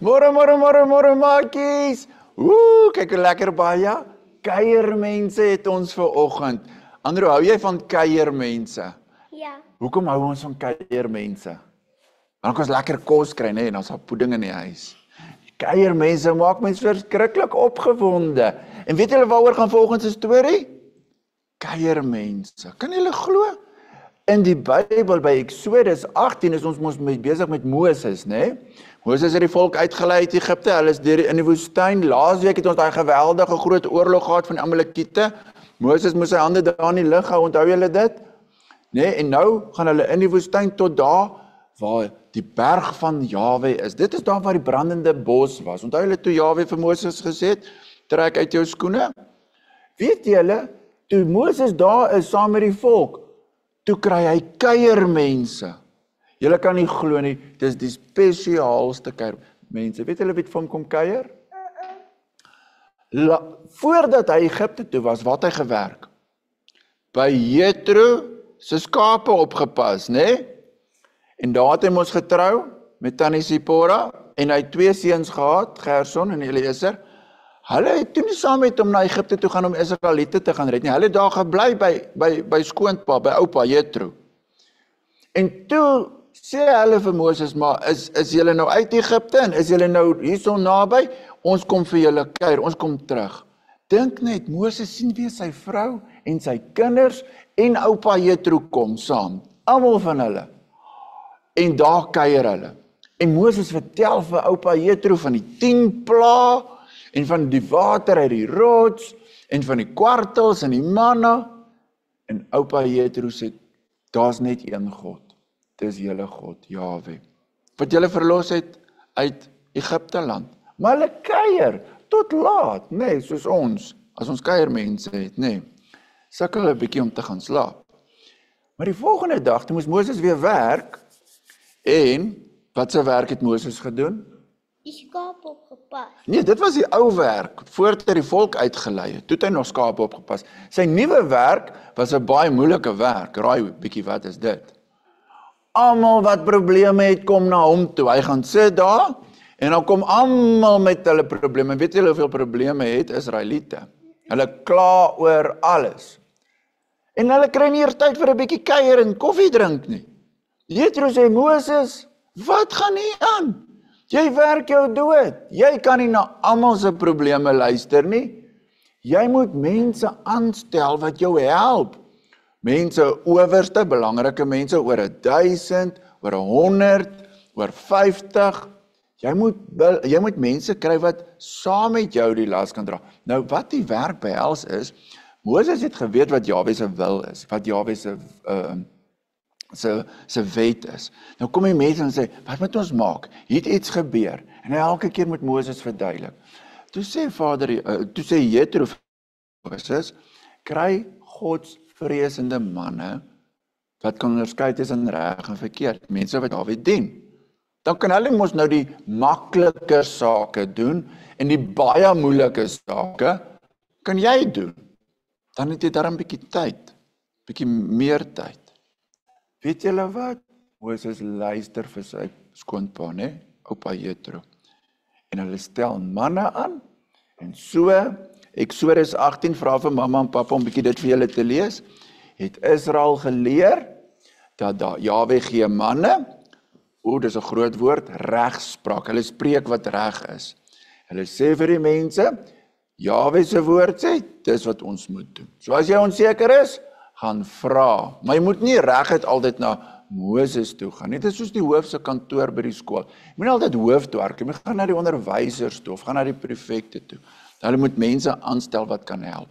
Môre maatjies. Kyk hoe lekker baie kuiermense het ons vanoggend. Andrew, hou jy van kuiermense? Ja. Hoekom hou ons van kuiermense? Dan kan ons lekker kos kry, nee, en ons het pudding in die huis. Kuiermense maak mense verskriklik opgewonde. En weet julle waaroor gaan vanoggend se storie? Kuiermense. Kan julle glo? In die Bybel by Eksodus 18 is ons mos besig met Moses, né? Moses het die volk uitgelei uit Egipte. Hulle is deur in die woestyn. Laasweek het ons daai geweldige groot oorlog gehad van die Amalekiete. Moses moes sy hande daar in die lug hou, onthou julle dit? Né? En nou gaan hulle in die woestyn tot daar waar die berg van Jahwe is. Dit is daar waar die brandende bos was. Onthou julle toe Jahwe vir Moses gesê het, trek uit jou skoene? Weet julle, toe Moses daar is saam met die volk, toe kry hy kuiermense. Julle kan nie glo nie, dis die spesiaalste kuiermense. Weet julle wie het vir hom kom kuier? Voordat hy Egipte toe was, wat hy gewerk? By Jethro se skape opgepas, né? En daar het hy mos getrou met tannie Sipora en hy het 2 seuns gehad, Gerson en Eliezer. Hulle het toe nie saam met hom na Egipte toe gaan om Israeliete te gaan red nie. Hulle het daar gebly by skoonpa, by oupa Jethro. En toe sê hulle vir Moses, maar is julle nou uit Egipte en is julle nou hierso naby? Ons kom vir julle kuier, ons kom terug. Dink net, Moses sien weer sy vrou en sy kinders en oupa Jethro kom saam. Almal van hulle. En daar kuier hulle. En Moses vertel vir oupa Jethro van die 10 plaae en van die water uit die rots en van die kwartels en die manna. En oupa Jethro sê, daar's net een God. Dis julle God, Jahwe. Wat julle verlos het uit Egipte land. Maar hulle kuier tot laat, nee, soos ons, as ons kuiermense het, nee. Sukkel hulle 'n bietjie om te gaan slaap. Maar die volgende dag, toe moes Moses weer werk, en wat se werk het Moses gedoen? Die skaap opgepas. Nee, dit was die ou werk, voordat hy die volk uitgelei het, toe het hy nog skape opgepas. Sy nuwe werk was 'n baie moeilike werk, raai bietjie wat is dit? Almal wat probleme het, kom na hom toe, hy gaan sit daar, en dan kom almal met hulle probleme. Weet julle hoeveel probleme het Israeliete? Hulle kla oor alles. En hulle kry nie eers tyd vir 'n bietjie kuier en koffie drink nie. Jethro sê, Moses, wat gaan nie aan? Jy werk jou dood. Jy kan nie na almal se probleme luister nie. Jy moet mense aanstel wat jou help. Mense owerste, belangrike mense, oor 1000, oor 100, oor 50. Jy moet mense kry wat saam met jou die las kan dra. Nou, wat die werk behels is, Moses het geweet wat Jahwe se wil is, wat Jahwe se wet is. Nou kom die mense en sê, wat moet ons maak? Hier het iets gebeur. En hy elke keer moet Moses verduidelik. Toe sê Jethro vir Moses, kry godsvreesende manne, wat kan onderskei tussen reg en verkeerd, mense wat Jahwe dien. Dan kan hulle mos nou die makliker sake doen, en die baie moeilike sake, kan jy doen. Dan het jy daar 'n bietjie tyd, bietjie meer tyd. Weet julle wat? Moses luister vir sy skoonpa, né? Oupa Jethro. En hulle stel manne aan, en so, Eksodus 18, vra vir mamma en pappa om bietjie dit vir julle te lees, het Israel geleer, dat Jahwe gee manne, dis 'n groot woord, regspraak, hulle spreek wat reg is. Hulle sê vir die mense, Jahwe se woord sê, dis wat ons moet doen. So as jy onseker is, gaan vra, maar jy moet nie regtig altyd na Moses toe gaan nie. Dit is soos die hoof se kantoor by die skool. Jy moet nie altyd hoof toe hardloop, jy gaan na die onderwysers toe, of gaan na die prefekte toe. Hulle moet mense aanstel wat kan help.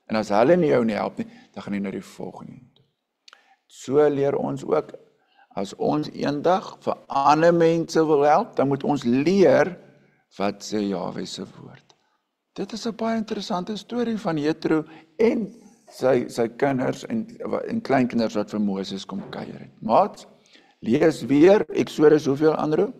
En as hulle nie jou nie help nie, dan gaan jy na die volgende toe. So leer ons ook, as ons eendag vir ander mense wil help, dan moet ons leer wat sê Jahwe se woord. Dit is 'n baie interessante storie van Jethro en sy kinders en kleinkinders wat vir Moses kom kuier het. Maat, lees weer Eksodus hoeveel, Andrew?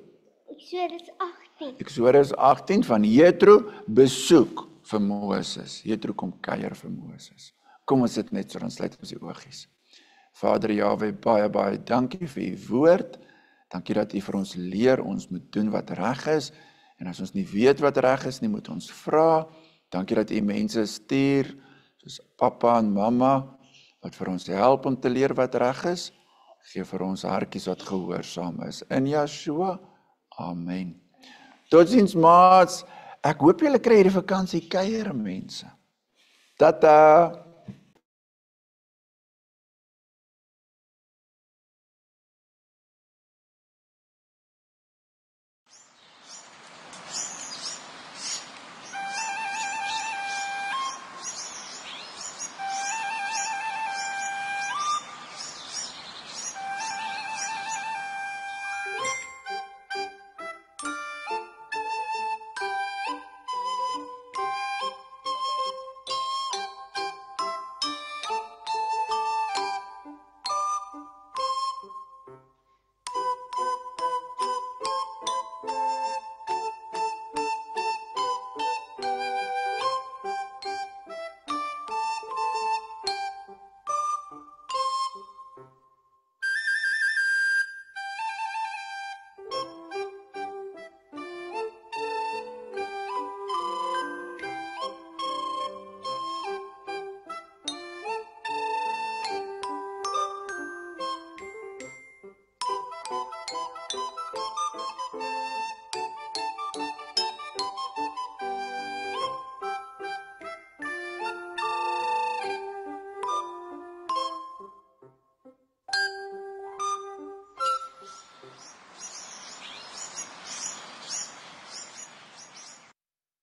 Eksodus 18. Eksodus 18 van Jethro besoek vir Moses. Jethro kom kuier vir Moses. Kom ons sit net so, dan sluit ons die oogies. Vader Jahwe, baie dankie vir u woord. Dankie dat u vir ons leer, ons moet doen wat reg is En as ons nie weet wat reg is nie, moet ons vra. Dankie dat u mense stuur, soos pappa en mamma, wat vir ons help om te leer wat reg is. Gee vir ons hartjies wat gehoorsaam is. In Yeshua, amen. Totsiens maats, ek hoop julle kry hierdie vakansie kuier mense. Tata!